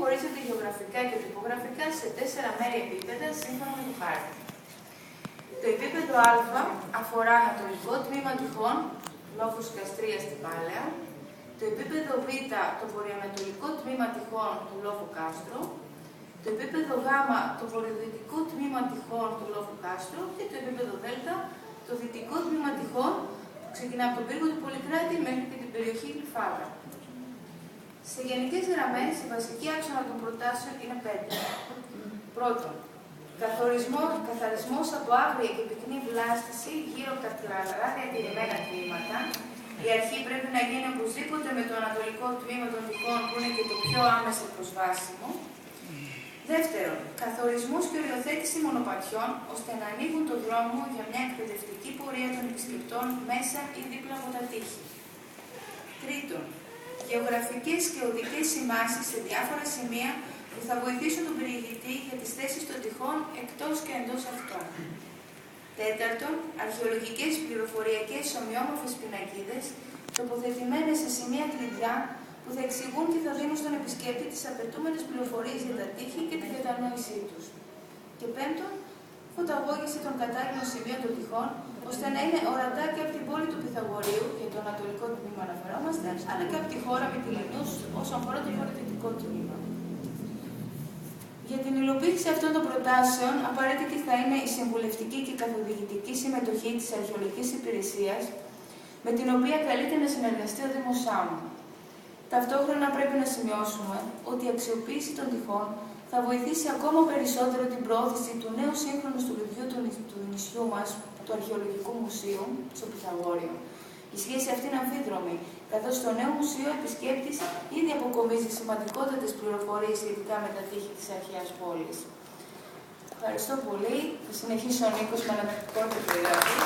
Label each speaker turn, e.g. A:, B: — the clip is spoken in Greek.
A: χωρίζεται γεωγραφικά και τυπογραφικά σε 4 μέρη επίπεδα σύμφωνα με το χάρτη. Το επίπεδο Α αφορά ανατολικό τμήμα τυχών, λόφους Καστρίας στην Πάλαια. Το επίπεδο Β, το βορειοανατολικό τμήμα τυχών του λόφου Κάστρο. Το επίπεδο Γ, το βορειοδυτικό τμήμα τυχών του λόφου Κάστρο. Και το επίπεδο Δ, το δυτικό τμήμα τυχών, που ξεκινά από τον πύργο του Πολυκράτη μέχρι και την περιοχή Γλυφάδα. Σε γενικές γραμμές, η βασική άξονα των προτάσεων είναι 5. Πρώτον, καθαρισμός από άγρια και πυκνή βλάστηση γύρω από τα κλαρά διατηρημένα τμήματα. Η αρχή πρέπει να γίνει οπωσδήποτε με το ανατολικό τμήμα των τυχών, που είναι και το πιο άμεσα προσβάσιμο. Δεύτερον, καθορισμός και οριοθέτηση μονοπατιών, ώστε να ανοίγουν τον δρόμο για μια εκπαιδευτική πορεία των επισκεπτών μέσα ή δίπλα από τα τείχη. Τρίτον, γεωγραφικές και οδικές σημάσεις σε διάφορα σημεία που θα βοηθήσουν τον περιηγητή για τις θέσεις των τυχών εκτός και εντός αυτών. Τέταρτον, αρχαιολογικές πληροφοριακές ομοιόμορφες πινακίδες, τοποθετημένες σε σημεία κλειδιά που θα εξηγούν και θα δίνουν στον επισκέπτη τις απαιτούμενες πληροφορίες για τα τείχη και την κατανόησή τους. Και πέμπτον, φωταγώγηση των κατάλληλων σημείων των τυχών, ώστε να είναι ορατά και από την πόλη του Πυθαγορείου, για το ανατολικό τμήμα αναφερόμαστε, αλλά και από τη χώρα Μυτιληνούς, όσον αφορά το βορειοδυτικό τμήμα. Για την υλοποίηση αυτών των προτάσεων, απαραίτητη θα είναι η συμβουλευτική και καθοδηγητική συμμετοχή της Αρχαιολογικής Υπηρεσίας, με την οποία καλείται να συνεργαστεί ο Δήμος Σάμου. Ταυτόχρονα πρέπει να σημειώσουμε ότι η αξιοποίηση των τυχών θα βοηθήσει ακόμα περισσότερο την προώθηση του νέου σύγχρονου στολιδιού του νησιού μας, του Αρχαιολογικού Μουσείου, στο Πυθαγόριο. Η σχέση αυτή είναι αμφίδρομη, καθώς στο νέο μουσείο ο επισκέπτης ήδη αποκομίζει σημαντικότατες πληροφορίες σχετικά με τα τείχη της αρχαίας πόλης. Ευχαριστώ πολύ. Θα συνεχίσει ο Νίκος με ένα πρώτο περιγραφή.